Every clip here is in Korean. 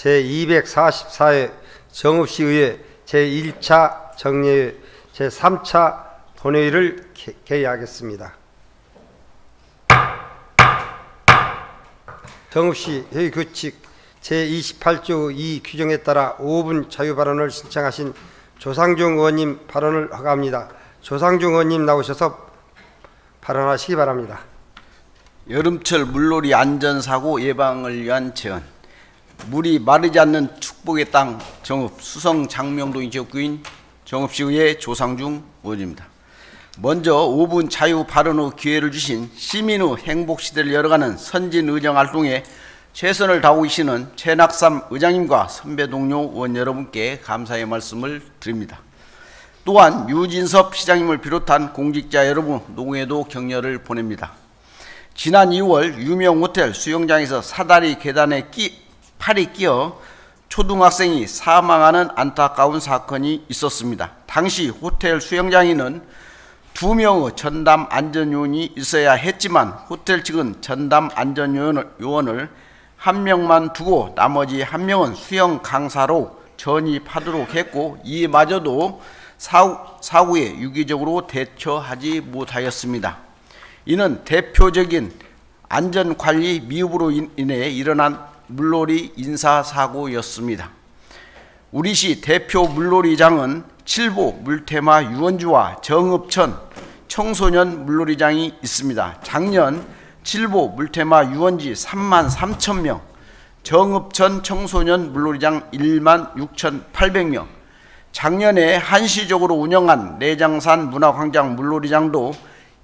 제244회 정읍시의회 제1차 정례회 제3차 본회의를 개의하겠습니다. 정읍시 회의 규칙 제28조 2 규정에 따라 5분 자유발언을 신청하신 조상중 의원님 발언을 허가합니다. 조상중 의원님 나오셔서 발언하시기 바랍니다. 여름철 물놀이 안전사고 예방을 위한 제언. 물이 마르지 않는 축복의 땅 정읍 수성 장명동 지역구인 정읍시의회 조상중 의원입니다. 먼저 5분 자유 발언 후 기회를 주신 시민의 행복시대를 열어가는 선진의정 활동에 최선을 다하고 계시는 최낙삼 의장님과 선배 동료 의원 여러분께 감사의 말씀을 드립니다. 또한 유진섭 시장님을 비롯한 공직자 여러분 농에도 격려를 보냅니다. 지난 2월 유명 호텔 수영장에서 사다리 계단에 팔이 끼어 초등학생이 사망하는 안타까운 사건이 있었습니다. 당시 호텔 수영장에는 2명의 전담 안전요원이 있어야 했지만 호텔 측은 전담 안전요원을 1명만 두고 나머지 1명은 수영 강사로 전입하도록 했고 이마저도 사고에 유기적으로 대처하지 못하였습니다. 이는 대표적인 안전관리 미흡으로 인해 일어난 물놀이 인사사고였습니다. 우리시 대표 물놀이장은 칠보 물테마 유원지와 정읍천 청소년 물놀이장이 있습니다. 작년 칠보 물테마 유원지 33,000명, 정읍천 청소년 물놀이장 16,800명, 작년에 한시적으로 운영한 내장산 문화광장 물놀이장도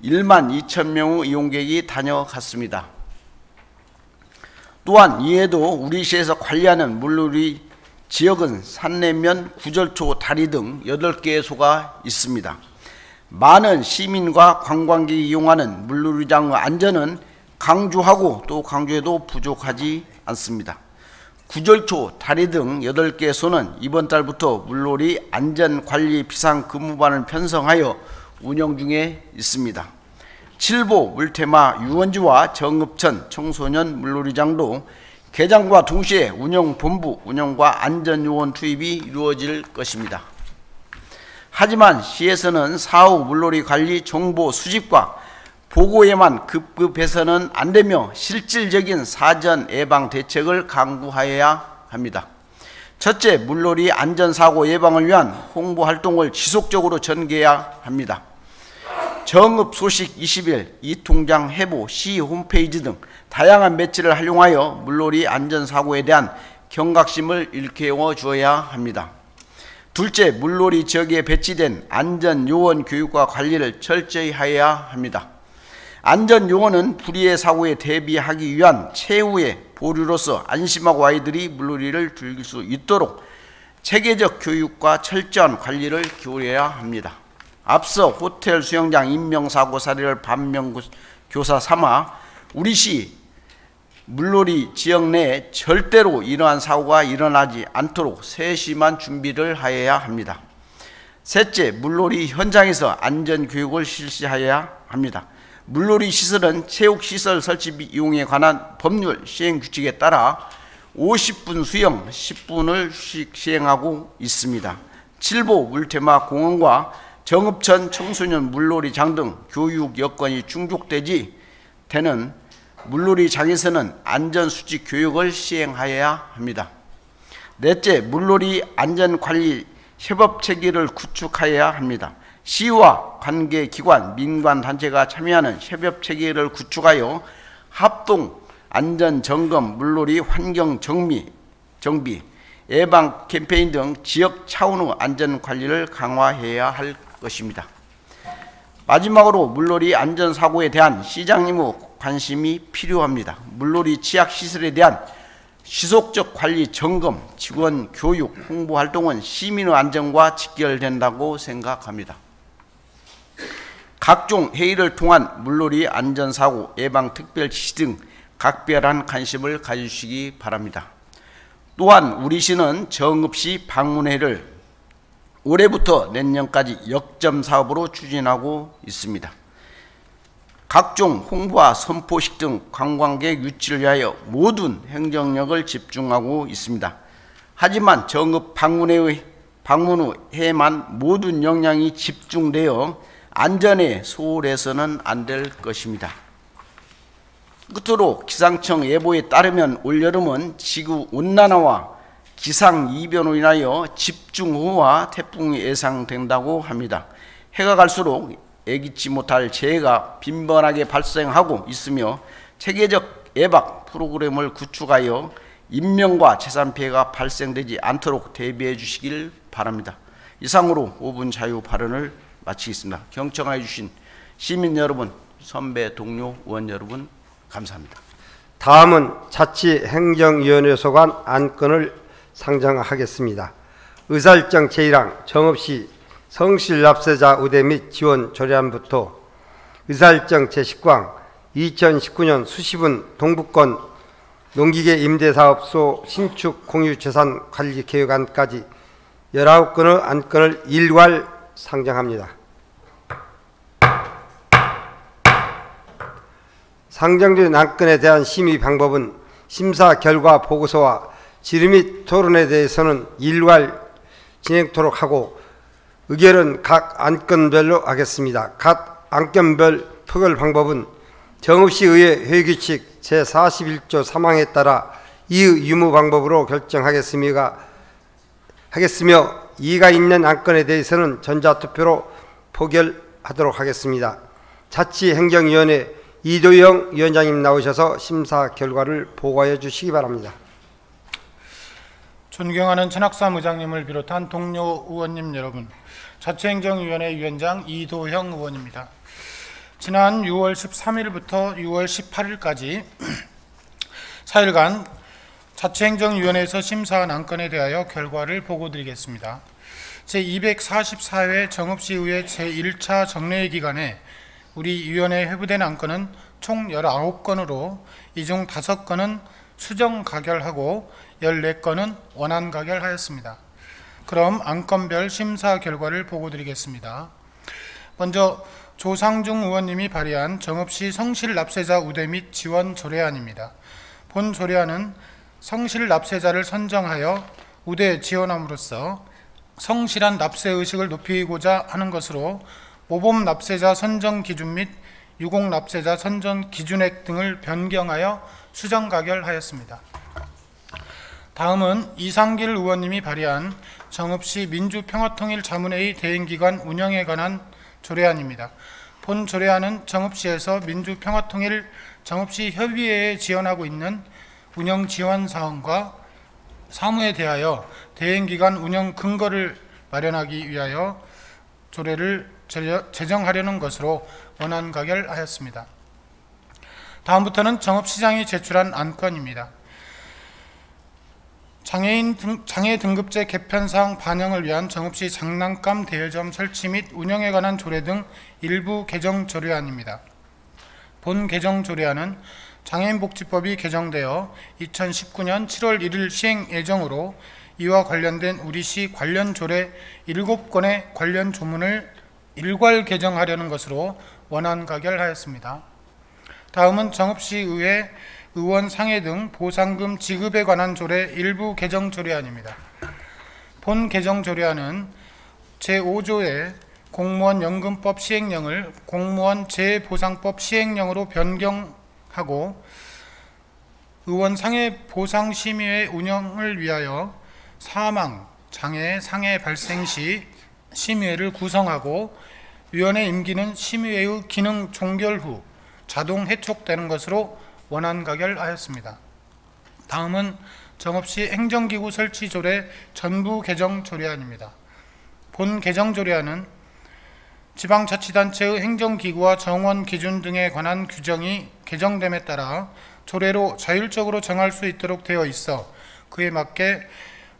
12,000명의 이용객이 다녀갔습니다. 또한 이에도 우리시에서 관리하는 물놀이 지역은 산내면, 구절초, 다리 등 8개소가 있습니다. 많은 시민과 관광객이 이용하는 물놀이장의 안전은 강조하고 또 강조해도 부족하지 않습니다. 구절초, 다리 등 8개소는 이번 달부터 물놀이 안전관리 비상근무반을 편성하여 운영 중에 있습니다. 칠보 물테마 유원지와 정읍천 청소년 물놀이장도 개장과 동시에 운영본부 운영과 안전요원 투입이 이루어질 것입니다. 하지만 시에서는 사후 물놀이 관리 정보 수집과 보고에만 급급해서는 안되며 실질적인 사전 예방 대책을 강구하여야 합니다. 첫째, 물놀이 안전사고 예방을 위한 홍보활동을 지속적으로 전개해야 합니다. 정읍 소식 20일, 이통장 해보, 시 홈페이지 등 다양한 매체를 활용하여 물놀이 안전사고에 대한 경각심을 일깨워 주어야 합니다. 둘째, 물놀이 지역에 배치된 안전요원 교육과 관리를 철저히 하여야 합니다. 안전요원은 불의의 사고에 대비하기 위한 최후의 보류로서 안심하고 아이들이 물놀이를 즐길 수 있도록 체계적 교육과 철저한 관리를 기울여야 합니다. 앞서 호텔 수영장 인명사고 사례를 반면교사 삼아 우리시 물놀이 지역 내에 절대로 이러한 사고가 일어나지 않도록 세심한 준비를 하여야 합니다. 셋째, 물놀이 현장에서 안전교육을 실시하여야 합니다. 물놀이 시설은 체육시설 설치 이용에 관한 법률 시행규칙에 따라 50분 수영, 10분을 휴식 시행하고 있습니다. 칠보 물테마 공원과 정읍천 청소년 물놀이장 등 교육 여건이 충족되지 되는 물놀이장에서는 안전수칙 교육을 시행하여야 합니다. 넷째, 물놀이 안전관리 협업체계를 구축하여야 합니다. 시와 관계기관, 민관단체가 참여하는 협업체계를 구축하여 합동 안전점검, 물놀이 환경정비, 예방 캠페인 등 지역 차원의 안전관리를 강화해야 할 것입니다. 마지막으로 물놀이 안전사고에 대한 시장님의 관심이 필요합니다. 물놀이 치약시설에 대한 지속적 관리 점검, 직원 교육, 홍보 활동은 시민의 안전과 직결된다고 생각합니다. 각종 회의를 통한 물놀이 안전사고 예방 특별 지시 등 각별한 관심을 가지시기 바랍니다. 또한 우리시는 정읍시 방문회를 올해부터 내년까지 역점 사업으로 추진하고 있습니다. 각종 홍보와 선포식 등 관광객 유치를 위하여 모든 행정력을 집중하고 있습니다. 하지만 정읍 방문 후에만 모든 역량이 집중되어 안전에 소홀해서는 안 될 것입니다. 끝으로 기상청 예보에 따르면 올여름은 지구 온난화와 기상 이변으로 인하여 집중호우와 태풍이 예상된다고 합니다. 해가 갈수록 예기치 못할 재해가 빈번하게 발생하고 있으며 체계적 예방 프로그램을 구축하여 인명과 재산 피해가 발생되지 않도록 대비해 주시길 바랍니다. 이상으로 5분 자유 발언을 마치겠습니다. 경청해 주신 시민 여러분, 선배 동료 의원 여러분, 감사합니다. 다음은 자치행정위원회 소관 안건을 상정하겠습니다. 의사일정 제1항 정읍시 성실 납세자 우대 및 지원 조례안부터 의사일정 제19항 2019년 수시분 동북권 농기계 임대사업소 신축 공유재산 관리 계획안까지 19건의 안건을 일괄 상정합니다. 상정된 안건에 대한 심의 방법은 심사 결과 보고서와 질의 및 토론에 대해서는 일괄 진행토록 하고 의결은 각 안건별로 하겠습니다. 각 안건별 표결 방법은 정읍시의회 회규칙 제41조 3항에 따라 이의 유무 방법으로 결정하겠으며 이의가 있는 안건에 대해서는 전자투표로 포결하도록 하겠습니다. 자치행정위원회 이도영 위원장님 나오셔서 심사 결과를 보고해 주시기 바랍니다. 존경하는 천학삼 의장님을 비롯한 동료 의원님 여러분, 자치행정위원회 위원장 이도형 의원입니다. 지난 6월 13일부터 6월 18일까지 4일간 자치행정위원회에서 심사한 안건에 대하여 결과를 보고드리겠습니다. 제244회 정읍시의회 제1차 정례회 기간에 우리 위원회에 회부된 안건은 총 19건으로 이 중 5건은 수정 가결하고 14건은 원안 가결하였습니다. 그럼 안건별 심사 결과를 보고드리겠습니다. 먼저 조상중 의원님이 발의한 정읍시 성실 납세자 우대 및 지원 조례안입니다. 본 조례안은 성실 납세자를 선정하여 우대 지원함으로써 성실한 납세 의식을 높이고자 하는 것으로 모범 납세자 선정 기준 및 유공 납세자 선정 기준액 등을 변경하여 수정 가결하였습니다. 다음은 이상길 의원님이 발의한 정읍시 민주평화통일 자문회의 대행기관 운영에 관한 조례안입니다. 본 조례안은 정읍시에서 민주평화통일 정읍시 협의회에 지원하고 있는 운영 지원 사항과 사무에 대하여 대행기관 운영 근거를 마련하기 위하여 조례를 제정하려는 것으로 원안 가결하였습니다. 다음부터는 정읍시장이 제출한 안건입니다. 장애 등급제 개편사항 반영을 위한 정읍시 장난감 대여점 설치 및 운영에 관한 조례 등 일부 개정 조례안입니다. 본 개정 조례안은 장애인복지법이 개정되어 2019년 7월 1일 시행 예정으로 이와 관련된 우리시 관련 조례 7건의 관련 조문을 일괄 개정하려는 것으로 원안 가결하였습니다. 다음은 정읍시의회 의원 상해 등 보상금 지급에 관한 조례 일부 개정 조례안입니다. 본 개정 조례안은 제5조의 공무원 연금법 시행령을 공무원 재보상법 시행령으로 변경하고 의원 상해 보상심의회 운영을 위하여 사망, 장애, 상해 발생 시 심의회를 구성하고 위원회 임기는 심의회의 기능 종결 후 자동 해촉되는 것으로 원안 가결하였습니다. 다음은 정읍시 행정기구 설치 조례 전부 개정 조례안입니다. 본 개정 조례안은 지방자치단체의 행정기구와 정원 기준 등에 관한 규정이 개정됨에 따라 조례로 자율적으로 정할 수 있도록 되어 있어 그에 맞게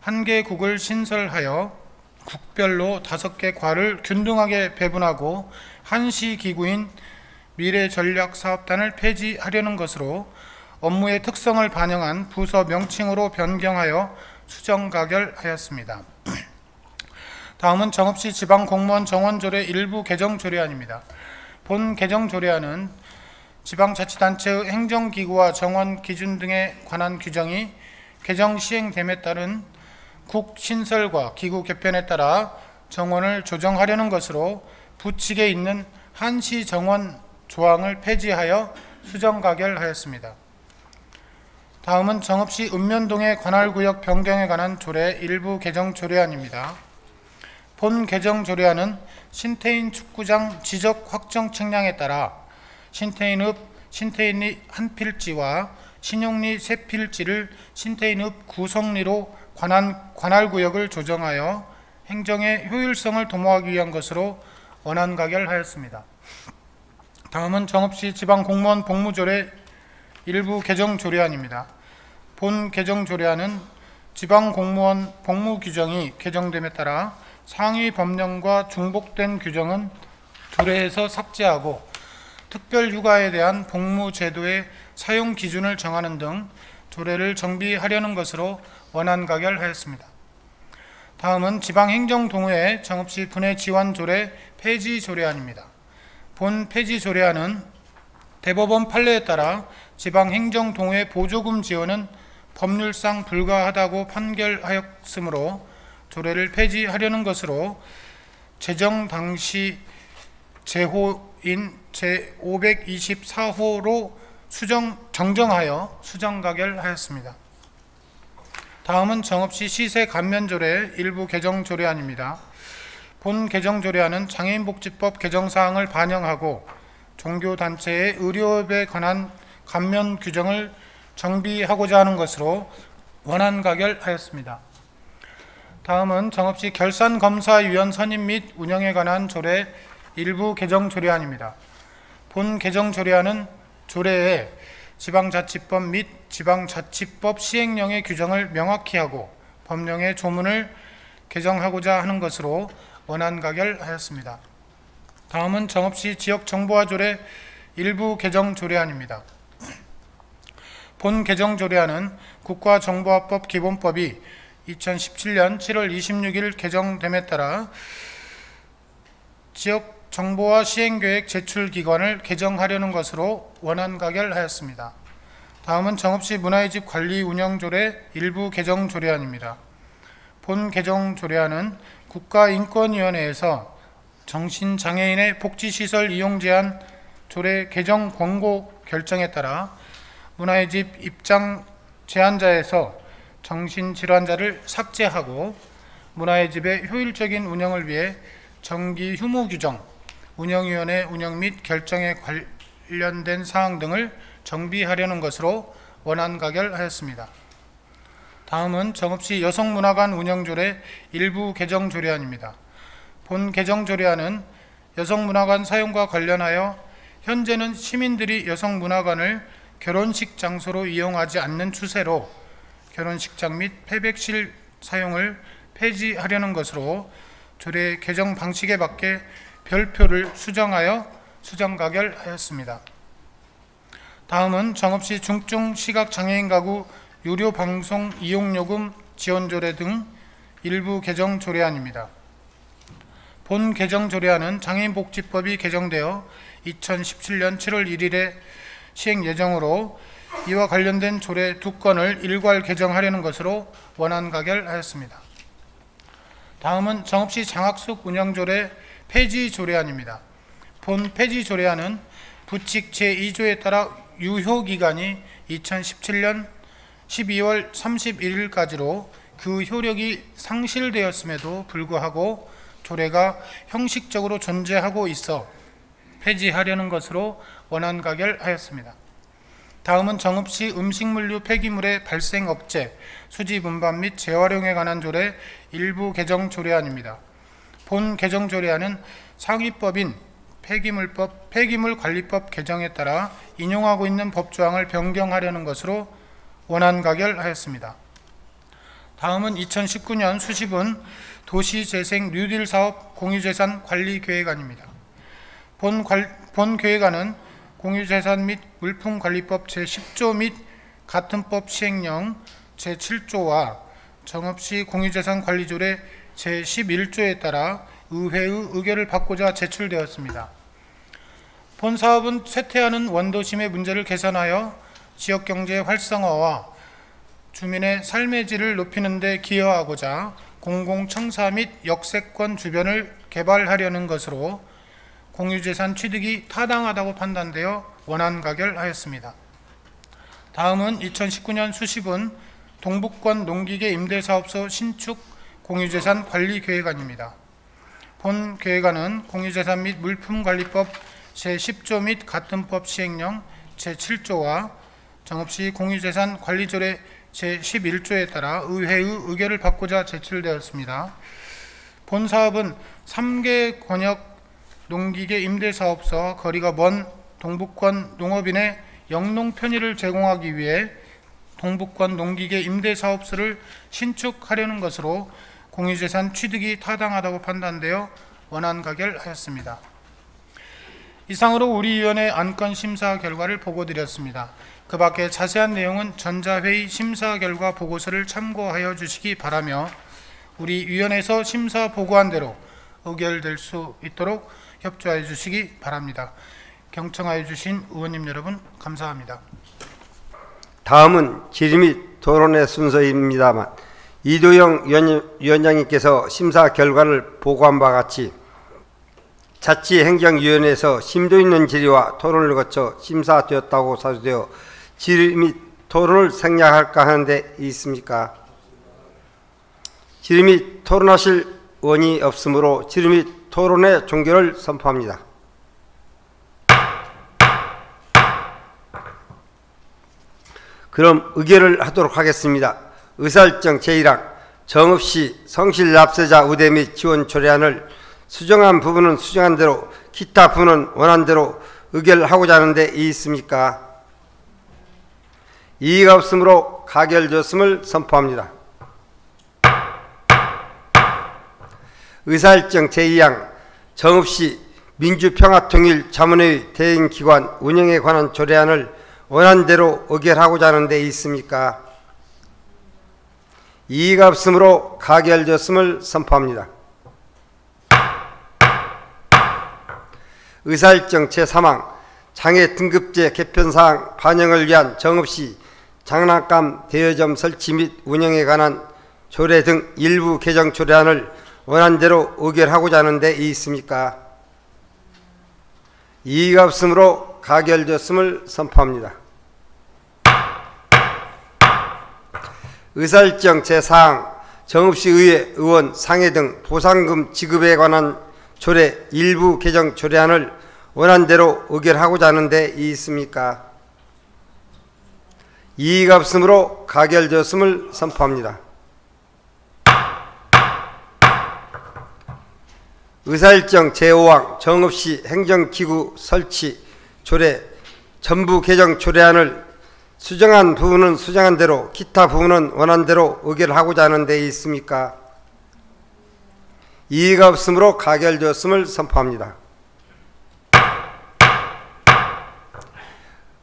한 개 국을 신설하여 국별로 5개 과를 균등하게 배분하고 한시 기구인 미래전략사업단을 폐지하려는 것으로 업무의 특성을 반영한 부서 명칭으로 변경하여 수정 가결하였습니다. 다음은 정읍시 지방공무원 정원조례 일부 개정 조례안입니다. 본 개정 조례안은 지방자치단체의 행정기구와 정원 기준 등에 관한 규정이 개정 시행됨에 따른 국 신설과 기구 개편에 따라 정원을 조정하려는 것으로 부칙에 있는 한시 정원 조항을 폐지하여 수정 가결하였습니다. 다음은 정읍시 읍면동의 관할구역 변경에 관한 조례 일부 개정 조례안입니다. 본 개정 조례안은 신태인 축구장 지적 확정 측량에 따라 신태인읍 신태인리 한 필지와 신용리 세 필지를 신태인읍 구성리로 관할구역을 조정하여 행정의 효율성을 도모하기 위한 것으로 원안 가결하였습니다. 다음은 정읍시 지방공무원 복무조례 일부 개정 조례안입니다. 본 개정 조례안은 지방공무원 복무규정이 개정됨에 따라 상위 법령과 중복된 규정은 조례에서 삭제하고 특별휴가에 대한 복무제도의 사용 기준을 정하는 등 조례를 정비하려는 것으로 원안 가결하였습니다. 다음은 지방행정동호회 정읍시 분회지원조례 폐지 조례안입니다. 본 폐지 조례안은 대법원 판례에 따라 지방행정동호회 보조금 지원은 법률상 불가하다고 판결하였으므로 조례를 폐지하려는 것으로 제정 당시 제호인 제524호로 정정하여 수정 가결하였습니다. 다음은 정읍시 시세 감면조례 일부 개정 조례안입니다. 본 개정 조례안은 장애인복지법 개정사항을 반영하고 종교단체의 의료업에 관한 감면 규정을 정비하고자 하는 것으로 원안 가결하였습니다. 다음은 정읍시 결산검사위원 선임 및 운영에 관한 조례 일부 개정 조례안입니다. 본 개정 조례안은 조례에 지방자치법 및 지방자치법 시행령의 규정을 명확히 하고 법령의 조문을 개정하고자 하는 것으로 원안 가결하였습니다. 다음은 정읍시 지역정보화 조례 일부 개정 조례안입니다. 본 개정 조례안은 국가정보화법 기본법이 2017년 7월 26일 개정됨에 따라 지역정보화 시행계획 제출기관을 개정하려는 것으로 원안 가결하였습니다. 다음은 정읍시 문화의 집 관리 운영 조례 일부 개정 조례안입니다. 본 개정 조례안은 국가인권위원회에서 정신장애인의 복지시설 이용 제한 조례 개정 권고 결정에 따라 문화의 집 입장 제한자에서 정신질환자를 삭제하고 문화의 집의 효율적인 운영을 위해 정기 휴무 규정, 운영위원회 운영 및 결정에 관련된 사항 등을 정비하려는 것으로 원안 가결하였습니다. 다음은 정읍시 여성문화관 운영조례 일부 개정 조례안입니다. 본 개정 조례안은 여성문화관 사용과 관련하여 현재는 시민들이 여성문화관을 결혼식 장소로 이용하지 않는 추세로 결혼식장 및 패백실 사용을 폐지하려는 것으로 조례 개정 방식에 맞게 별표를 수정하여 수정 가결하였습니다. 다음은 정읍시 중증 시각장애인 가구 유료 방송 이용요금 지원조례 등 일부 개정 조례안입니다. 본 개정 조례안은 장애인복지법이 개정되어 2017년 7월 1일에 시행 예정으로 이와 관련된 조례 2건을 일괄 개정하려는 것으로 원안 가결하였습니다. 다음은 정읍시 장학숙 운영조례 폐지 조례안입니다. 본 폐지 조례안은 부칙 제2조에 따라 유효기간이 2017년 12월 31일까지로 그 효력이 상실되었음에도 불구하고 조례가 형식적으로 존재하고 있어 폐지하려는 것으로 원안 가결하였습니다. 다음은 정읍시 음식물류 폐기물의 발생 억제, 수지 분반 및 재활용에 관한 조례 일부 개정 조례안입니다. 본 개정 조례안은 상위법인 폐기물법, 폐기물관리법 개정에 따라 인용하고 있는 법조항을 변경하려는 것으로 원안 가결하였습니다. 다음은 2019년 수시분 도시재생 뉴딜 사업 공유재산 관리 계획안입니다. 본 계획안은 공유재산 및 물품관리법 제10조 및 같은 법 시행령 제7조와 정읍시 공유재산 관리조례 제11조에 따라 의회의 의결을 받고자 제출되었습니다. 본 사업은 쇠퇴하는 원도심의 문제를 개선하여 지역경제 활성화와 주민의 삶의 질을 높이는 데 기여하고자 공공청사 및 역세권 주변을 개발하려는 것으로 공유재산 취득이 타당하다고 판단되어 원안 가결하였습니다. 다음은 2019년 수시분 동북권 농기계 임대사업소 신축 공유재산 관리계획안입니다. 본 계획안은 공유재산 및 물품관리법 제10조 및 같은 법 시행령 제7조와 정읍시 공유재산 관리조례 제11조에 따라 의회의 의결을 받고자 제출되었습니다. 본 사업은 3개 권역 농기계 임대사업소와 거리가 먼 동북권 농업인의 영농 편의를 제공하기 위해 동북권 농기계 임대사업소를 신축하려는 것으로 공유재산 취득이 타당하다고 판단되어 원안 가결하였습니다. 이상으로 우리 위원회 안건 심사 결과를 보고드렸습니다. 그 밖에 자세한 내용은 전자회의 심사 결과 보고서를 참고하여 주시기 바라며 우리 위원회에서 심사 보고한 대로 의결될 수 있도록 협조하여 주시기 바랍니다. 경청하여 주신 의원님 여러분 감사합니다. 다음은 질의 및 토론의 순서입니다만 이도영 위원장님께서 심사 결과를 보고한 바와 같이 자치행정위원회에서 심도 있는 질의와 토론을 거쳐 심사되었다고 사유되어 질의 및 토론을 생략할까 하는데 있습니까? 질의 및 토론하실 의원이 없으므로 질의 및 토론의 종결을 선포합니다. 그럼 의결을 하도록 하겠습니다. 의사일정 제1항 정읍시 성실 납세자 우대 및 지원 조례안을 수정한 부분은 수정한 대로 기타 부분은 원한 대로 의결하고자 하는데 있습니까? 이의가 없으므로 가결되었음을 선포합니다. 의사일정 제2항 정읍시 민주평화통일자문회의 대행기관 운영에 관한 조례안을 원안대로 의결하고자 하는 데 있습니까? 이의가 없으므로 가결되었음을 선포합니다. 의사일정 제3항 장애 등급제 개편사항 반영을 위한 정읍시 장난감 대여점 설치 및 운영에 관한 조례 등 일부 개정 조례안을 원안대로 의결하고자 하는 데 있습니까? 이의가 없으므로 가결되었음을 선포합니다. 의사일정 제4항 정읍시의회 의원 상해 등 보상금 지급에 관한 조례 일부 개정 조례안을 원안대로 의결하고자 하는 데 있습니까? 이의가 없으므로 가결되었음을 선포합니다. 의사일정 제5항 정읍시 행정기구 설치 조례 전부 개정 조례안을 수정한 부분은 수정한 대로 기타 부분은 원안대로 의결하고자 하는 데 있습니까? 이의가 없으므로 가결되었음을 선포합니다.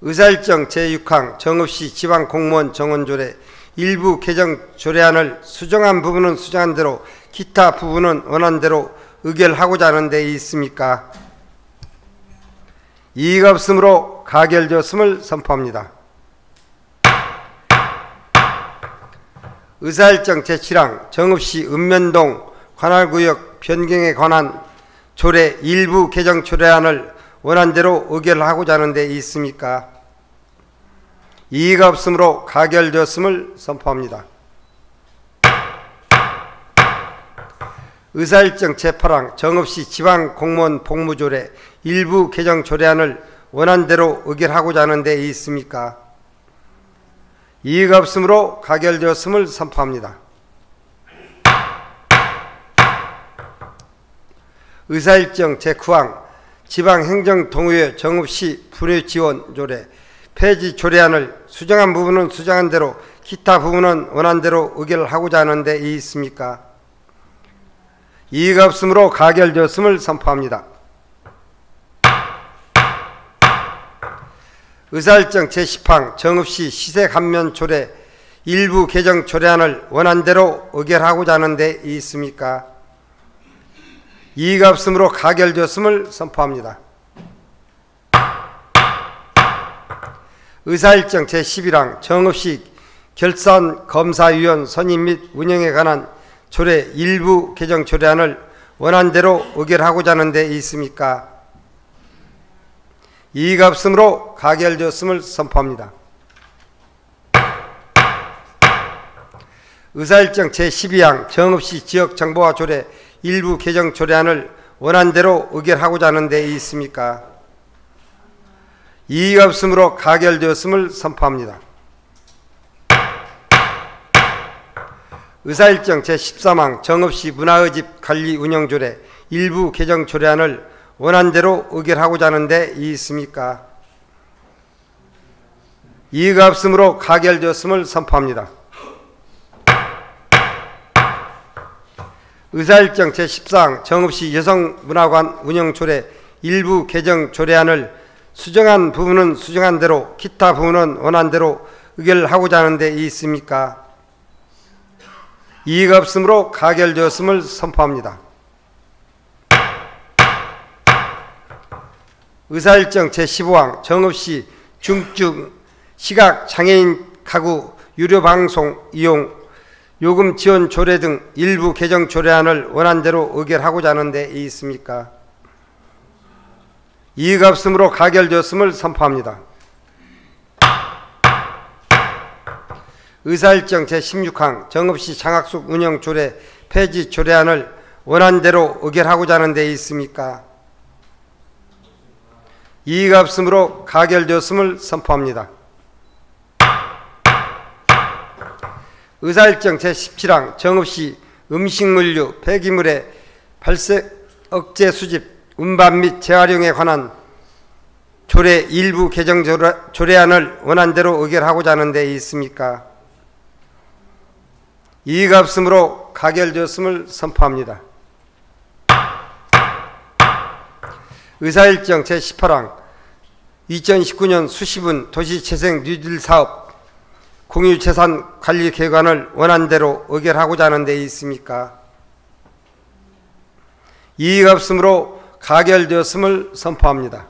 의사일정 제6항 정읍시 지방공무원 정원조례 일부 개정 조례안을 수정한 부분은 수정한 대로 기타 부분은 원안대로 의결하고자 하는 데 있습니까? 이의가 없으므로 가결되었음을 선포합니다. 의사일정 제7항 정읍시 읍면동 관할구역 변경에 관한 조례 일부 개정 조례안을 원안대로 의결하고자 하는 데 있습니까? 이의가 없으므로 가결되었음을 선포합니다. 의사일정 제8항 정읍시 지방공무원 복무조례 일부 개정 조례안을 원안대로 의결하고자 하는 데 있습니까? 이의가 없으므로 가결되었음을 선포합니다. 의사일정 제9항 지방행정동의회 정읍시 분회지원조례 폐지 조례안을 수정한 부분은 수정한 대로 기타 부분은 원안대로 의결하고자 하는 데 있습니까? 이의가 없으므로 가결되었음을 선포합니다. 의사일정 제10항 정읍시 시세감면조례 일부 개정 조례안을 원안대로 의결하고자 하는 데 있습니까? 이의가 없으므로 가결되었음을 선포합니다. 의사일정 제11항 정읍시 결산 검사위원 선임 및 운영에 관한 조례 일부 개정 조례안을 원안대로 의결하고자 하는 데 있습니까? 이의가 없으므로 가결되었음을 선포합니다. 의사일정 제12항 정읍시 지역정보화 조례 일부 개정 조례안을 원안대로 의결하고자 하는 데 있습니까? 이의가 없으므로 가결되었음을 선포합니다. 의사일정 제13항 정읍시 문화의집 관리 운영 조례 일부 개정 조례안을 원안대로 의결하고자 하는 데 있습니까? 이의가 없으므로 가결되었음을 선포합니다. 의사일정 제14항 정읍시 여성문화관 운영 조례 일부 개정 조례안을 수정한 부분은 수정한 대로 기타 부분은 원안대로 의결하고자 하는 데 있습니까? 이의가 없으므로 가결되었음을 선포합니다. 의사일정 제15항 정읍시 중증 시각장애인 가구 유료방송 이용 요금 지원 조례 등 일부 개정 조례안을 원안대로 의결하고자 하는 데 있습니까? 이의가 없으므로 가결되었음을 선포합니다. 의사일정 제16항 정읍시 장학숙 운영 조례 폐지 조례안을 원안대로 의결하고자 하는 데 있습니까? 이의가 없으므로 가결되었음을 선포합니다. 의사일정 제17항 정읍시 음식물류 폐기물의 발생 억제 수집 운반 및 재활용에 관한 조례 일부 개정 조례안을 원안대로 의결하고자 하는 데 있습니까? 이의가 없으므로 가결되었음을 선포합니다. 의사일정 제18항 2019년 수시분 도시재생 뉴딜 사업 공유재산 관리 계획안을 원안대로 의결하고자 하는 데 있습니까? 이의가 없으므로 가결되었음을 선포합니다.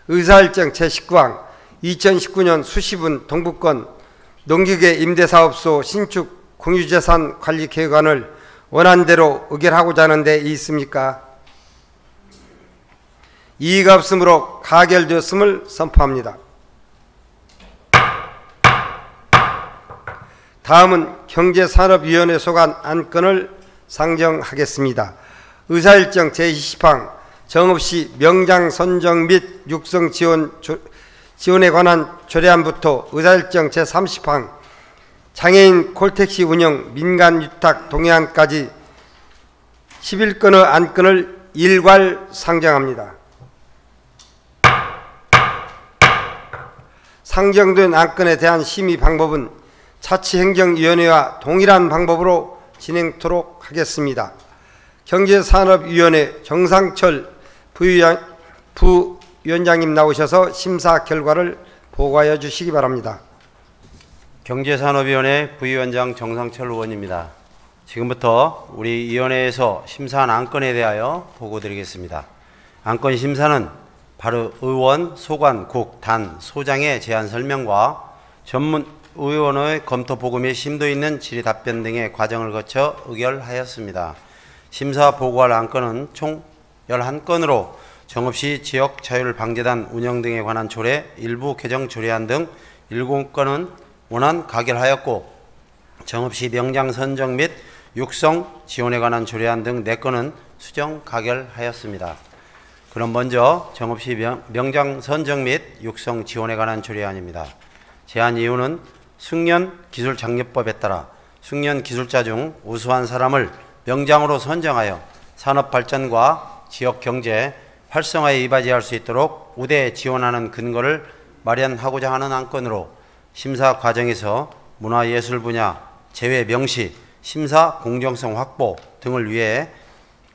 의사일정 제19항 2019년 수시분 동북권 농기계 임대사업소 신축 공유재산 관리 계획안을 원안대로 의결하고자 하는 데 있습니까? 이의가 없으므로 가결되었음을 선포합니다. 다음은 경제산업위원회 소관 안건을 상정하겠습니다. 의사일정 제20항 정읍시 명장 선정 및 육성 지원에 관한 조례안부터 의사일정 제30항 장애인 콜택시 운영 민간 위탁 동의안까지 11건의 안건을 일괄 상정합니다. 상정된 안건에 대한 심의 방법은 자치행정위원회와 동일한 방법으로 진행토록 하겠습니다. 경제산업위원회 정상철 부위원장님 나오셔서 심사 결과를 보고하여 주시기 바랍니다. 경제산업위원회 부위원장 정상철 의원입니다. 지금부터 우리 위원회에서 심사한 안건에 대하여 보고드리겠습니다. 안건 심사는 바로 의원, 소관, 국, 단, 소장의 제안 설명과 전문 의원의 검토 보고 및 심도 있는 질의 답변 등의 과정을 거쳐 의결하였습니다. 심사 보고할 안건은 총 11건으로 정읍시 지역자율방재단 운영 등에 관한 조례, 일부 개정 조례안 등 7건은 원안 가결하였고 정읍시 명장 선정 및 육성 지원에 관한 조례안 등 4건은 수정 가결하였습니다. 그럼 먼저 정읍시 명장 선정 및 육성 지원에 관한 조례안입니다. 제안 이유는 숙련기술장려법에 따라 숙련기술자 중 우수한 사람을 명장으로 선정하여 산업발전과 지역경제 활성화에 이바지할 수 있도록 우대 지원하는 근거를 마련하고자 하는 안건으로 심사 과정에서 문화예술 분야 제외 명시, 심사 공정성 확보 등을 위해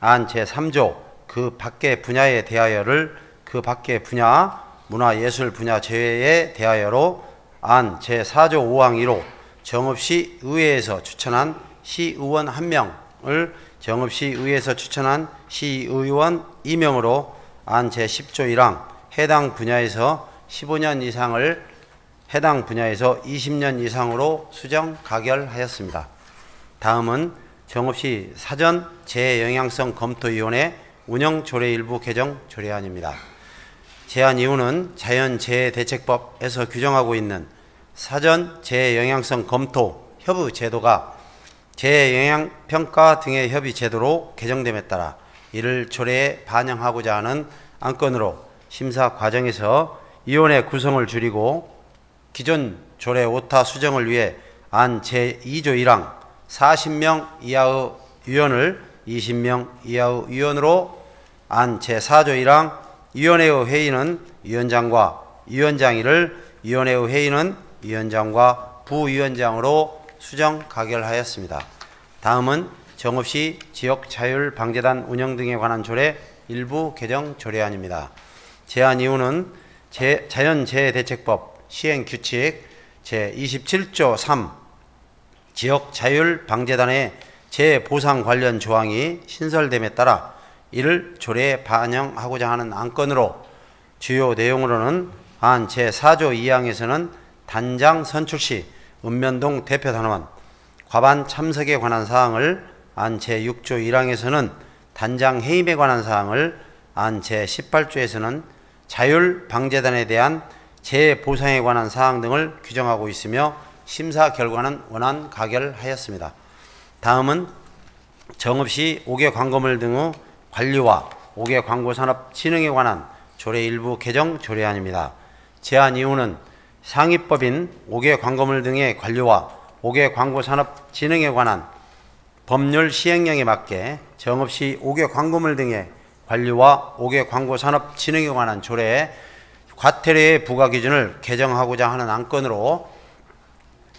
안 제3조 그 밖의 분야에 대하여를 그 밖의 분야 문화예술 분야 제외에 대하여로 안 제4조 5항 1호 정읍시 의회에서 추천한 시의원 1명을 정읍시 의회에서 추천한 시의원 2명으로 안 제10조 1항 해당 분야에서 15년 이상을 해당 분야에서 20년 이상으로 수정 가결하였습니다. 다음은 정읍시 사전 재영향성 검토위원회 운영조례 일부 개정 조례안입니다. 제안 이유는 자연재해대책법에서 규정하고 있는 사전 재해영향성 검토 협의 제도가 재해영향평가 등의 협의 제도로 개정됨에 따라 이를 조례에 반영하고자 하는 안건으로 심사 과정에서 위원회 구성을 줄이고 기존 조례 오타 수정을 위해 안 제2조 1항 40명 이하의 위원을 20명 이하의 위원으로 안 제4조 1항 위원회의 회의는 위원장과 위원장이를 위원회의 회의는 위원장과 부위원장으로 수정 가결하였습니다. 다음은 정읍시 지역자율방재단 운영 등에 관한 조례 일부 개정 조례안입니다. 제안 이유는 자연재해대책법 시행규칙 제27조 3 지역자율방재단의 재보상 관련 조항이 신설됨에 따라 이를 조례에 반영하고자 하는 안건으로 주요 내용으로는 안 제4조 2항에서는 단장 선출 시 읍면동 대표단원 과반 참석에 관한 사항을 안 제6조 1항에서는 단장 해임에 관한 사항을 안 제18조에서는 자율방재단에 대한 재보상에 관한 사항 등을 규정하고 있으며 심사 결과는 원안 가결하였습니다. 다음은 정읍시 5개 광고물 등의 관리와 5개 광고산업 진흥에 관한 조례 일부 개정 조례안입니다. 제안 이유는 상위법인 5개 광고물 등의 관리와 5개 광고산업 진흥에 관한 법률 시행령에 맞게 정읍시 5개 광고물 등의 관리와 5개 광고산업 진흥에 관한 조례에 과태료의 부과 기준을 개정하고자 하는 안건으로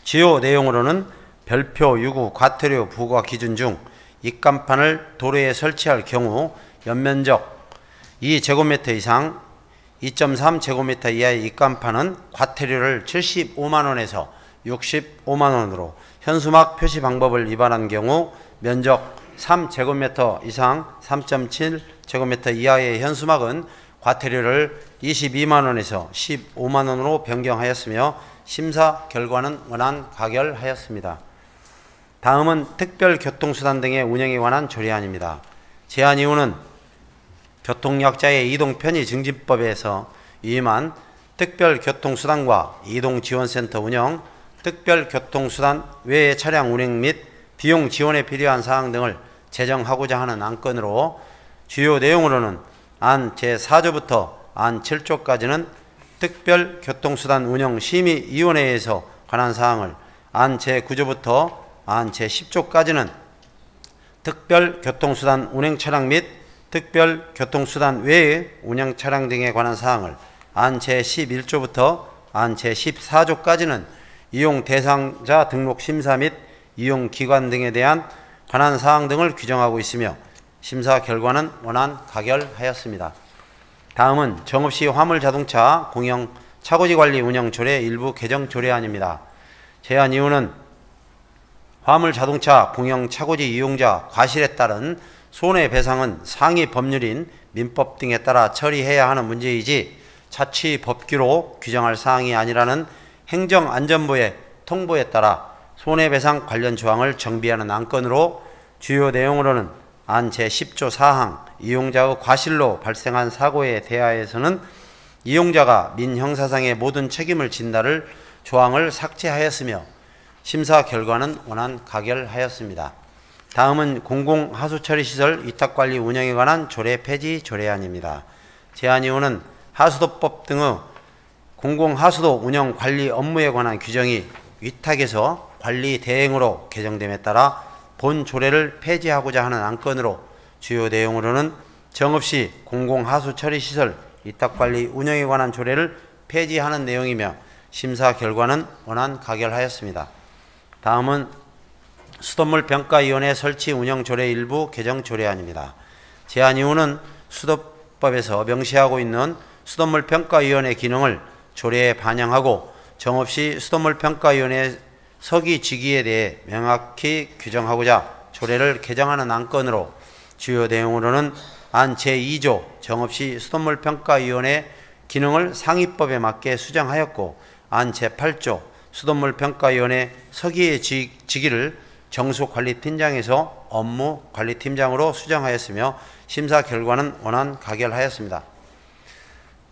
주요 내용으로는 별표 6구 과태료 부과 기준 중 입간판을 도로에 설치할 경우 연면적 2제곱미터 이상 2.3제곱미터 이하의 입간판은 과태료를 75만원에서 65만원으로 현수막 표시 방법을 위반한 경우 면적 3제곱미터 이상 3.7제곱미터 이하의 현수막은 과태료를 22만원에서 15만원으로 변경하였으며 심사 결과는 원안 가결하였습니다. 다음은 특별교통수단 등의 운영에 관한 조례안입니다. 제안 이유는 교통약자의 이동편의 증진법에서 위임한 특별교통수단과 이동지원센터 운영, 특별교통수단 외의 차량 운행 및 비용 지원에 필요한 사항 등을 제정하고자 하는 안건으로 주요 내용으로는 안 제4조부터 안 7조까지는 특별교통수단 운영 심의위원회에서 관한 사항을 안 제9조부터 안 제10조까지는 특별교통수단 운행차량 및 특별교통수단 외의 운영차량 등에 관한 사항을 안 제11조부터 안 제14조까지는 이용 대상자 등록 심사 및 이용 기관 등에 대한 관한 사항 등을 규정하고 있으며 심사 결과는 원안 가결하였습니다. 다음은 정읍시 화물자동차 공영 차고지관리 운영 조례 일부 개정 조례안입니다. 제안 이유는 화물자동차 공영 차고지 이용자 과실에 따른 손해배상은 상위 법률인 민법 등에 따라 처리해야 하는 문제이지 자치 법규로 규정할 사항이 아니라는 행정안전부의 통보에 따라 손해배상 관련 조항을 정비하는 안건으로 주요 내용으로는 안 제10조 4항 이용자의 과실로 발생한 사고에 대하여서는 이용자가 민형사상의 모든 책임을 진다를 조항을 삭제하였으며 심사 결과는 원안 가결하였습니다. 다음은 공공하수처리시설 위탁관리 운영에 관한 조례 폐지 조례안입니다. 제안 이유는 하수도법 등의 공공하수도 운영 관리 업무에 관한 규정이 위탁에서 관리 대행으로 개정됨에 따라 본 조례를 폐지하고자 하는 안건으로 주요 내용으로는 정읍시 공공하수처리시설 위탁관리 운영에 관한 조례를 폐지하는 내용이며 심사 결과는 원안 가결하였습니다. 다음은 수돗물평가위원회 설치 운영 조례 일부 개정 조례안입니다. 제안 이유는 수도법에서 명시하고 있는 수돗물평가위원회 기능을 조례에 반영하고 정읍시 수돗물평가위원회 서기 직위에 대해 명확히 규정하고자 조례를 개정하는 안건으로 주요 내용으로는 안 제2조 정읍시 수돗물평가위원회 기능을 상위법에 맞게 수정하였고 안 제8조 수돗물평가위원회 서기의 직위를 정수관리팀장에서 업무관리팀장으로 수정하였으며 심사 결과는 원안 가결하였습니다.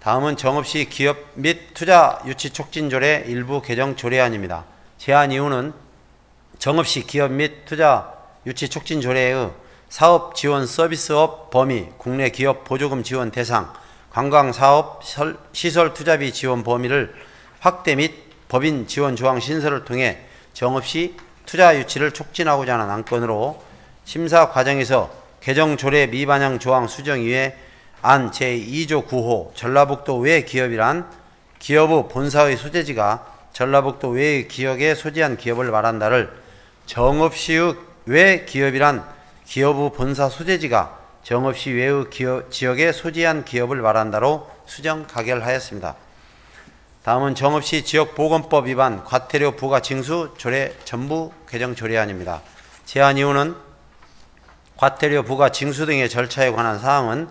다음은 정읍시 기업 및 투자 유치 촉진 조례 일부 개정 조례안입니다. 제안 이유는 정읍시 기업 및 투자 유치 촉진 조례의 사업 지원 서비스업 범위, 국내 기업 보조금 지원 대상, 관광사업 시설 투자비 지원 범위를 확대 및 법인 지원 조항 신설을 통해 정읍시 투자 유치를 촉진하고자 하는 안건으로 심사 과정에서 개정 조례 미반영 조항 수정 이외 안 제2조 9호 전라북도 외 기업이란 기업의 본사의 소재지가 전라북도 외의 지역에 소재한 기업을 말한다를 정읍시의 외 기업이란 기업의 본사 소재지가 정읍시 외의 지역에 소재한 기업을 말한다로 수정 가결하였습니다. 다음은 정읍시 지역보건법 위반 과태료 부과 징수 조례 전부 개정 조례안입니다. 제안 이유는 과태료 부과 징수 등의 절차에 관한 사항은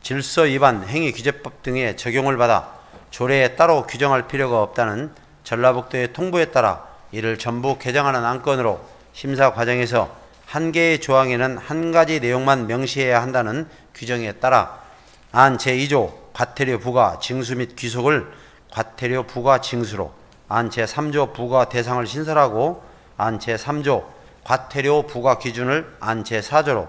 질서 위반 행위규제법 등의 적용을 받아 조례에 따로 규정할 필요가 없다는 전라북도의 통보에 따라 이를 전부 개정하는 안건으로 심사 과정에서 한 개의 조항에는 한 가지 내용만 명시해야 한다는 규정에 따라 안 제2조 과태료 부과 징수 및 귀속을 과태료 부과 징수로 안 제3조 부과 대상을 신설하고 안 제3조 과태료 부과 기준을 안 제4조로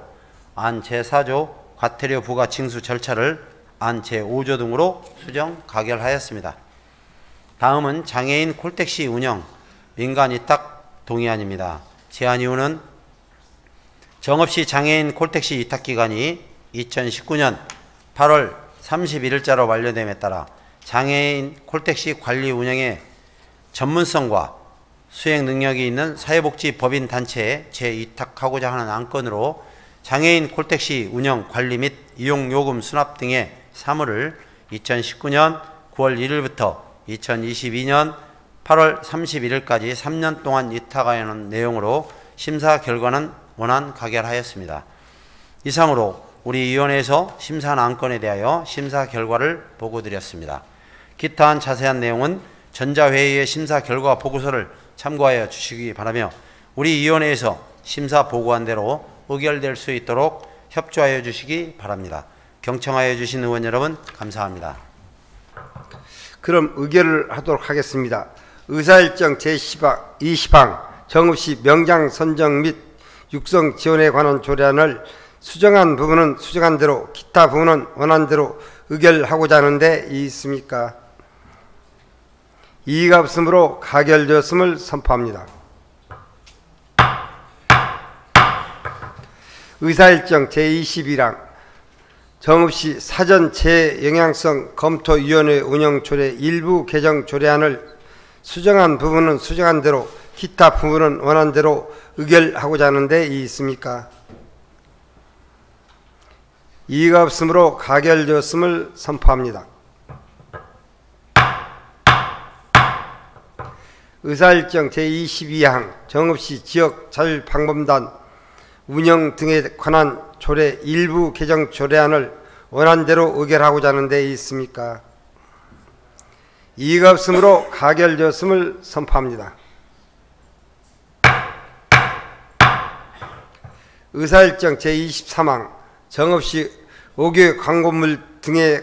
안 제4조 과태료 부과 징수 절차를 안 제5조 등으로 수정 가결하였습니다. 다음은 장애인 콜택시 운영 민간 위탁 동의안입니다. 제안 이유는 정읍시 장애인 콜택시 위탁기간이 2019년 8월 31일자로 만료됨에 따라 장애인 콜택시 관리 운영의 전문성과 수행 능력이 있는 사회복지법인 단체에 재위탁하고자 하는 안건으로 장애인 콜택시 운영 관리 및 이용요금 수납 등의 사무를 2019년 9월 1일부터 2022년 8월 31일까지 3년 동안 위탁하는 내용으로 심사 결과는 원안 가결하였습니다. 이상으로 우리 위원회에서 심사한 안건에 대하여 심사 결과를 보고드렸습니다. 기타한 자세한 내용은 전자회의의 심사 결과 보고서를 참고하여 주시기 바라며 우리 위원회에서 심사 보고한 대로 의결될 수 있도록 협조하여 주시기 바랍니다. 경청하여 주신 의원 여러분 감사합니다. 그럼 의결을 하도록 하겠습니다. 의사일정 제20항 정읍시 명장 선정 및 육성 지원에 관한 조례안을 수정한 부분은 수정한 대로 기타 부분은 원한 대로 의결하고자 하는데 있습니까? 이의가 없으므로 가결되었음을 선포합니다. 의사일정 제21항 정읍시 사전 재영향성 검토위원회 운영 조례 일부 개정 조례안을 수정한 부분은 수정한 대로 기타 부분은 원한 대로 의결하고자 하는데 있습니까? 이의가 없으므로 가결되었음을 선포합니다. 의사일정 제22항 정읍시 지역자율방범단 운영 등에 관한 조례 일부 개정 조례안을 원안대로 의결하고자 하는 데 있습니까? 이의가 없으므로 가결되었음을 선포합니다. 의사일정 제23항 정읍시 5개 광고물 등의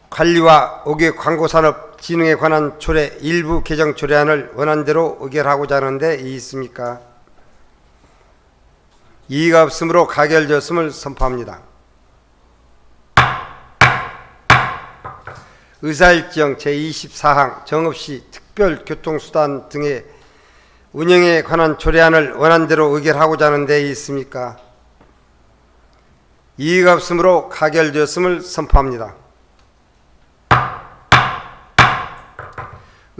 관리와 5개 광고산업 진흥에 관한 조례 일부 개정 조례안을 원안대로 의결하고자 하는데 있습니까? 이의가 없으므로 가결되었음을 선포합니다. 의사일정 제24항 정읍시 특별교통수단 등의 운영에 관한 조례안을 원안대로 의결하고자 하는 데 있습니까? 이의가 없으므로 가결되었음을 선포합니다.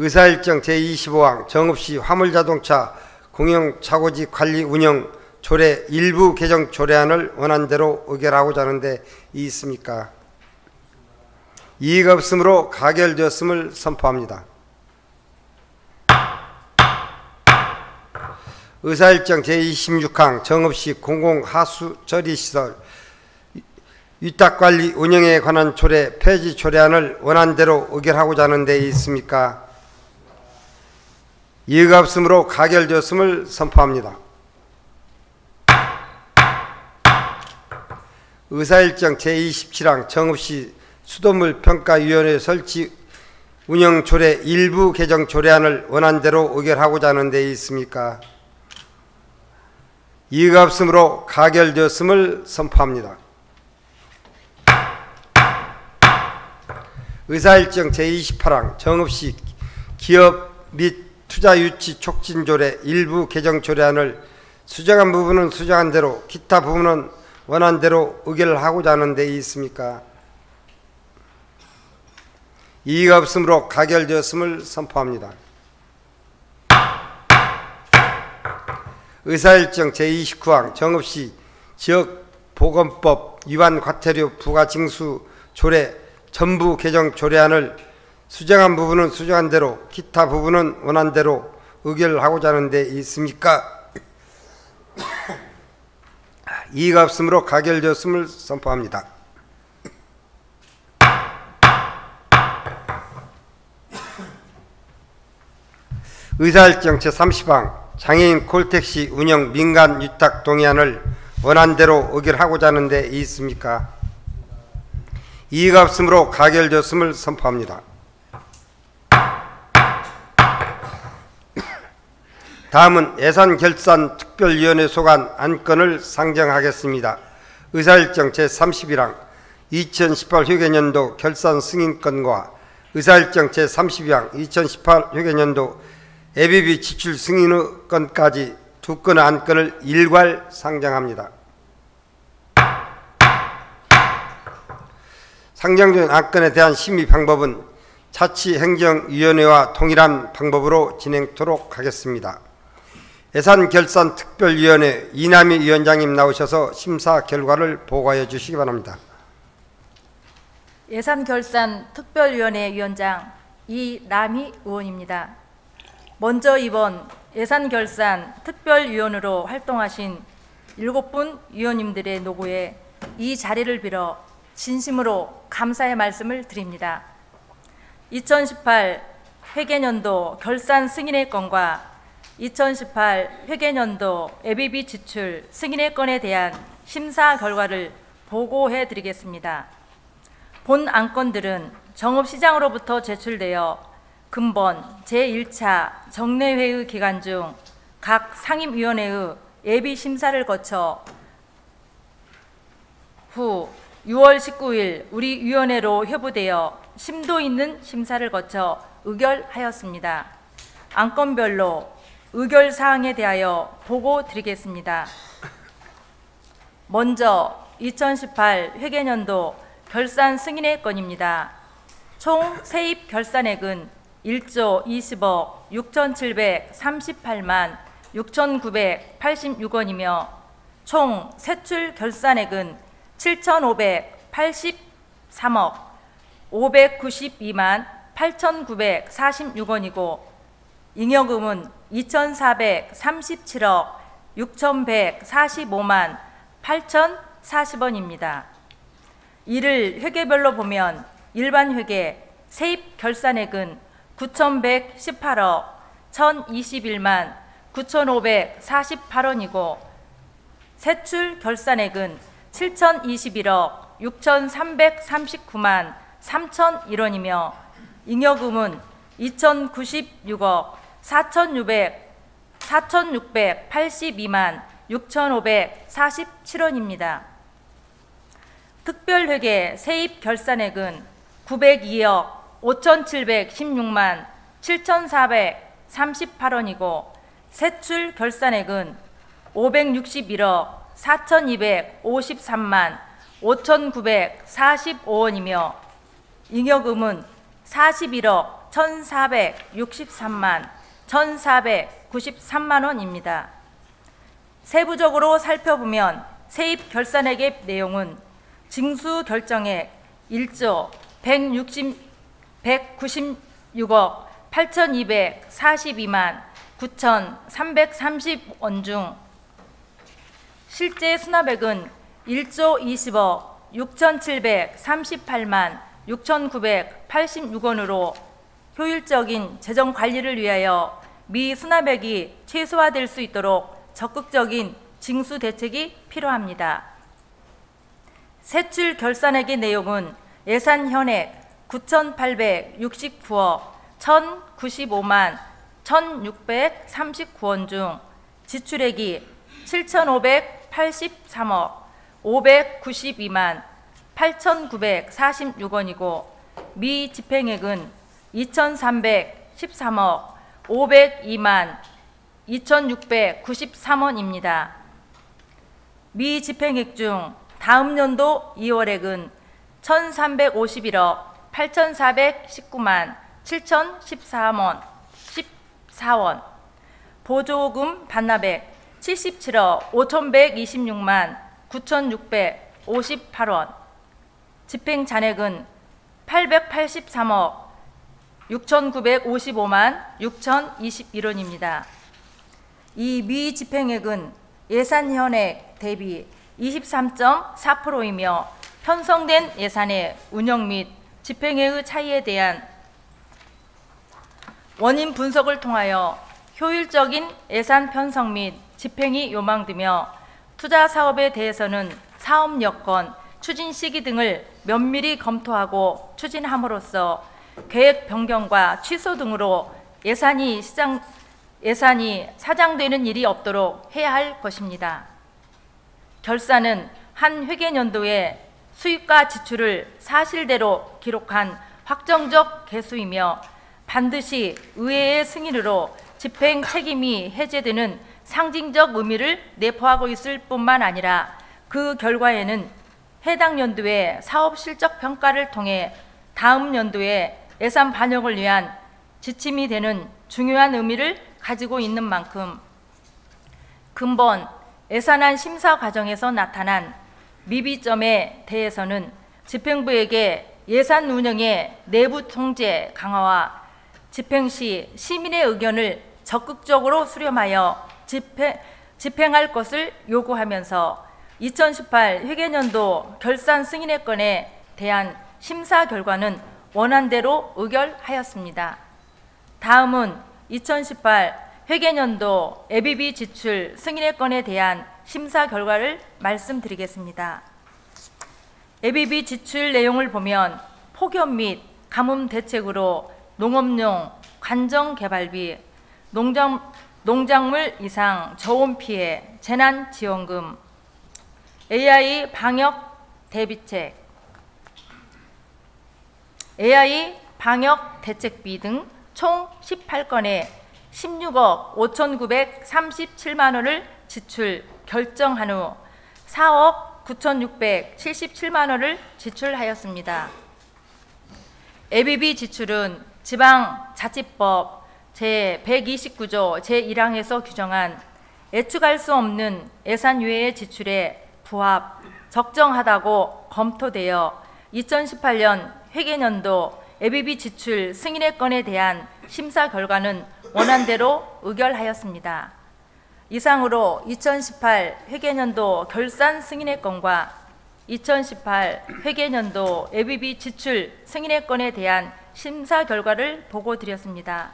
의사일정 제25항 정읍시 화물자동차 공영차고지 관리 운영 조례 일부 개정 조례안을 원안대로 의결하고자 하는 데 있습니까? 이의가 없으므로 가결되었음을 선포합니다. 의사일정 제26항 정읍시 공공하수처리시설 위탁관리 운영에 관한 조례 폐지 조례안을 원안대로 의결하고자 하는 데 있습니까? 이의가 없으므로 가결되었음을 선포합니다. 의사일정 제27항 정읍시 수돗물 평가위원회 설치 운영 조례 일부 개정 조례안을 원안대로 의결하고자 하는 데 있습니까? 이의가 없으므로 가결되었음을 선포합니다. 의사일정 제28항 정읍시 기업 및 투자유치 촉진조례 일부 개정 조례안을 수정한 부분은 수정한 대로 기타 부분은 원안대로 의결을 하고자 하는 데 있습니까? 이의가 없으므로 가결되었음을 선포합니다. 의사일정 제29항 정읍시 지역보건법 위반 과태료 부가징수 조례 전부 개정 조례안을 수정한 부분은 수정한 대로 기타 부분은 원안대로 의결하고자 하는 데 있습니까? 이의가 없으므로 가결되었음을 선포합니다. 의사일정 제30항 장애인 콜택시 운영 민간 위탁 동의안을 원안대로 의결하고자 하는 데 있습니까? 이의가 없으므로 가결되었음을 선포합니다. 다음은 예산결산특별위원회 소관 안건을 상정하겠습니다. 의사일정 제31항 2018 회계연도 결산 승인건과 의사일정 제32항 2018 회계연도 예비비 지출 승인의 건까지 두 건의 안건을 일괄 상정합니다. 상정된 안건에 대한 심의 방법은 자치행정위원회와 동일한 방법으로 진행토록 하겠습니다. 예산결산특별위원회 이남희 위원장님 나오셔서 심사 결과를 보고하여 주시기 바랍니다. 예산결산특별위원회 위원장 이남희 의원입니다. 먼저 이번 예산결산특별위원으로 활동하신 7분 위원님들의 노고에 이 자리를 빌어 진심으로 감사의 말씀을 드립니다. 2018 회계연도 결산 승인의 건과 2018 회계연도 예비비 지출 승인의 건에 대한 심사 결과를 보고해 드리겠습니다. 본 안건들은 정읍시장으로부터 제출되어 금번 제1차 정례회의 기간 중 각 상임위원회의 예비 심사를 거쳐 후 6월 19일 우리 위원회로 회부되어 심도 있는 심사를 거쳐 의결하였습니다. 안건별로 의결 사항에 대하여 보고 드리겠습니다. 먼저 2018 회계연도 결산 승인의 건입니다. 총 세입 결산액은 1조 20억 6,738만 6,986원이며 총 세출 결산액은 7,583억 592만 8,946원이고 잉여금은 2,437억 6,145만 8,040원입니다. 이를 회계별로 보면 일반 회계 세입 결산액은 9,118억 1,021만 9,548원이고 세출 결산액은 7,021억 6,339만 3,001원이며 잉여금은 2,096억 4,682만 6,547원입니다. 특별회계 세입 결산액은 902억 5,716만 7,438원이고 세출 결산액은 561억 4,253만 5,945원이며 잉여금은 41억 1,463만 1,493만 원입니다. 세부적으로 살펴보면 세입 결산액의 내용은 징수 결정액 1조 196억 8,242만 9,330원 중 실제 수납액은 1조 20억 6,738만 6,986원으로 효율적인 재정 관리를 위하여 미수납액이 최소화될 수 있도록 적극적인 징수 대책이 필요합니다. 세출 결산액의 내용은 예산 현액 9,869억 1,095만 1,639원 중 지출액이 7,583억 592만 8,946원이고 미집행액은 2,313억 502만 2,693원입니다. 미집행액 중 다음 연도 2월액은 1,351억 8,419만 7,014원, 보조금 반납액 77억 5,126만 9,658원, 집행 잔액은 883억 6,955만 6,021원입니다. 이 미집행액은 예산 현액 대비 23.4%이며 편성된 예산의 운영 및 집행액의 차이에 대한 원인 분석을 통하여 효율적인 예산 편성 및 집행이 요망되며 투자 사업에 대해서는 사업 여건, 추진 시기 등을 면밀히 검토하고 추진함으로써 계획 변경과 취소 등으로 예산이 사장되는 일이 없도록 해야 할 것입니다. 결산은 한 회계연도의 수입과 지출을 사실대로 기록한 확정적 계수이며 반드시 의회의 승인으로 집행 책임이 해제되는 상징적 의미를 내포하고 있을 뿐만 아니라 그 결과에는 해당 연도의 사업 실적 평가를 통해 다음 연도의 예산 반영을 위한 지침이 되는 중요한 의미를 가지고 있는 만큼 근본 예산안 심사 과정에서 나타난 미비점에 대해서는 집행부에게 예산 운영의 내부 통제 강화와 집행 시 시민의 의견을 적극적으로 수렴하여 집행할 것을 요구하면서 2018 회계연도 결산 승인의 건에 대한 심사 결과는 원안대로 의결하였습니다. 다음은 2018 회계연도 예비비 지출 승인의 건에 대한 심사 결과를 말씀드리겠습니다. 예비비 지출 내용을 보면 폭염 및 가뭄 대책으로 농업용 관정개발비, 농작물 이상 저온 피해 재난지원금, AI 방역 대비책, AI 방역 대책비 등 총 18건에 16억 5,937만 원을 지출 결정한 후 4억 9,677만 원을 지출하였습니다. 예비비 지출은 지방자치법 제129조 제1항에서 규정한 예측할 수 없는 예산 외의 지출에 부합, 적정하다고 검토되어 2018년 회계연도 예비비 지출 승인의 건에 대한 심사 결과는 원안대로 의결하였습니다. 이상으로 2018 회계연도 결산 승인의 건과 2018 회계연도 예비비 지출 승인의 건에 대한 심사 결과를 보고드렸습니다.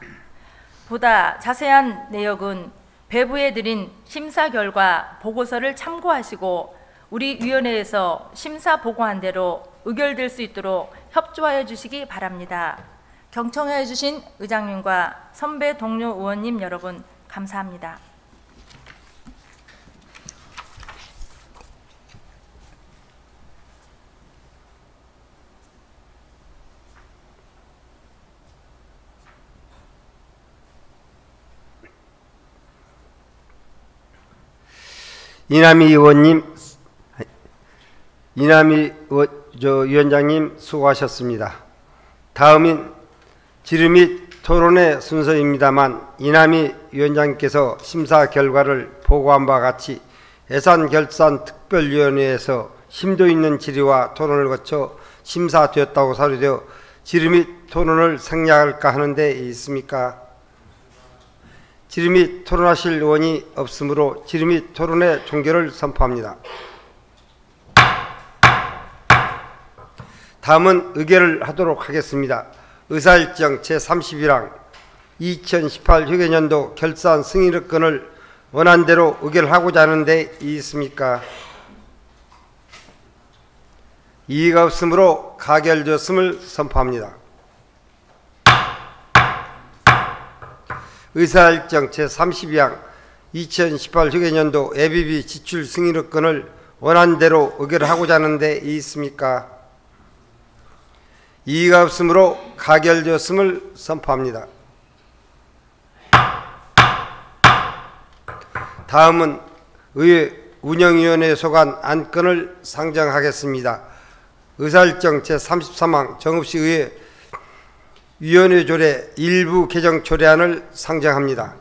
보다 자세한 내역은 배부에 드린 심사 결과 보고서를 참고하시고 우리 위원회에서 심사 보고한 대로 의결될 수 있도록 협조하여 주시기 바랍니다. 경청하여 주신 의장님과 선배 동료 의원님 여러분 감사합니다. 이남희 위원장님 수고하셨습니다. 다음은 질의 및 토론의 순서입니다만 이남희 위원장님께서 심사 결과를 보고한 바와 같이 예산결산특별위원회에서 심도 있는 질의와 토론을 거쳐 심사되었다고 사료되어 질의 및 토론을 생략할까 하는 데 있습니까? 질의 및 토론하실 의원이 없으므로 질의 및 토론의 종결을 선포합니다. 다음은 의결을 하도록 하겠습니다. 의사일정 제31항 2018 회계연도 결산 승인건을 원안대로 의결하고자 하는데 있습니까? 이의가 없으므로 가결되었음을 선포합니다. 의사일정 제32항 2018 회계연도 예비비 지출 승인건을 원안대로 의결하고자 하는데 있습니까? 이의가 없으므로 가결되었음을 선포합니다. 다음은 의회 운영위원회에 속한 안건을 상정하겠습니다. 의사일정 제33항 정읍시 의회 위원회 조례 일부 개정 조례안을 상정합니다.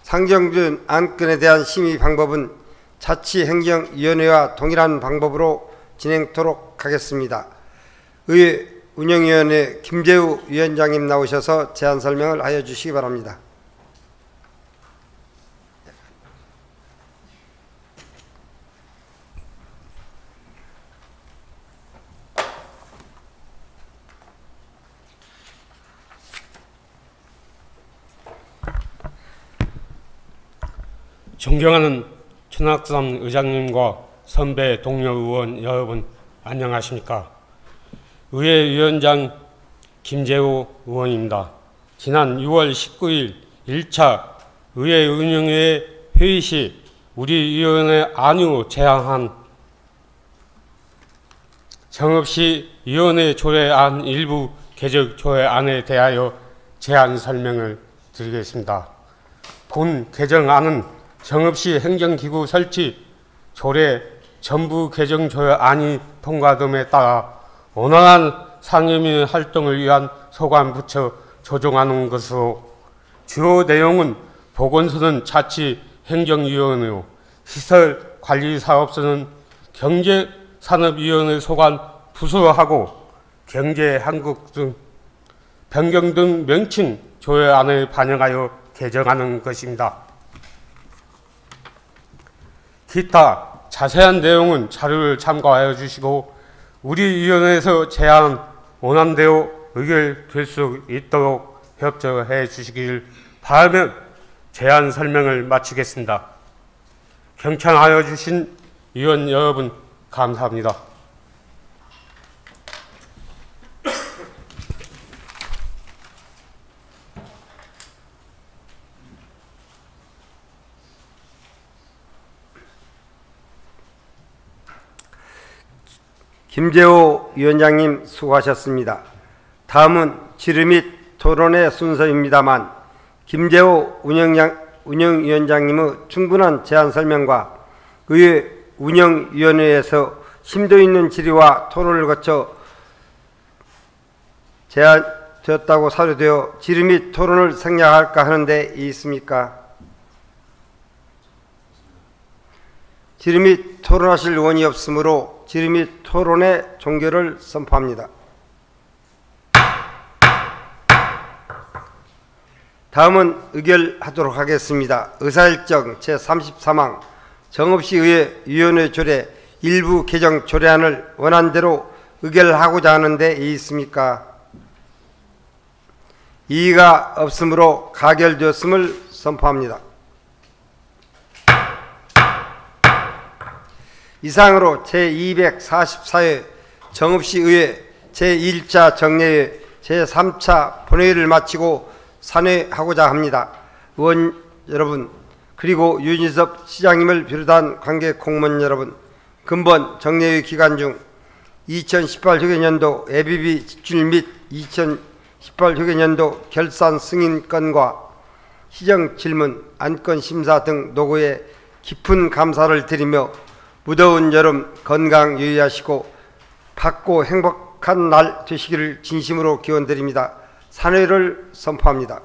상정된 안건에 대한 심의 방법은 자치행정위원회와 동일한 방법으로 진행토록 하겠습니다. 의회 운영위원회 김재우 위원장님 나오셔서 제안 설명을 하여 주시기 바랍니다. 존경하는 천학삼 의장님과 선배 동료 의원 여러분 안녕하십니까? 의회 위원장 김재호 의원입니다. 지난 6월 19일 1차 의회 운영회 회의 시 우리 위원회 안유 제안한 정읍시 위원회 조례안 일부 개정 조례안에 대하여 제안 설명을 드리겠습니다. 본 개정안은 정읍시 행정기구 설치 조례 전부 개정 조례안이 통과됨에 따라 원활한 상임위 활동을 위한 소관부처 조정하는 것으로 주요 내용은 보건소는 자치행정위원회요, 시설관리사업소는 경제산업위원회 소관 부서하고 경제한국 등 변경 등 명칭 조례안을 반영하여 개정하는 것입니다. 기타 자세한 내용은 자료를 참고하여 주시고 우리 위원회에서 제안 원안대로 의결될 수 있도록 협조해 주시길 바라며 제안 설명을 마치겠습니다. 경청하여 주신 위원 여러분 감사합니다. 김재호 위원장님 수고하셨습니다. 다음은 질의 및 토론의 순서입니다만 김재호 운영위원장님의 충분한 제안 설명과 의회 운영위원회에서 심도 있는 질의와 토론을 거쳐 제안되었다고 사료되어 질의 및 토론을 생략할까 하는데 있습니까? 질의 및 토론하실 의원이 없으므로 질의 및 토론의 종결을 선포합니다. 다음은 의결하도록 하겠습니다. 의사일정 제33항 정읍시 의회 위원회 조례 일부 개정 조례안을 원안대로 의결하고자 하는데 있습니까? 이의가 없으므로 가결되었음을 선포합니다. 이상으로 제244회 정읍시 의회 제1차 정례회 제3차 본회의를 마치고 산회하고자 합니다. 의원 여러분, 그리고 윤희섭 시장님을 비롯한 관계 공무원 여러분, 근본 정례회 기간 중 2018 회계연도 예비비 지출 및 2018 회계연도 결산 승인 건과 시정 질문, 안건 심사 등 노고에 깊은 감사를 드리며 무더운 여름 건강 유의하시고 밝고 행복한 날 되시기를 진심으로 기원드립니다. 산회를 선포합니다.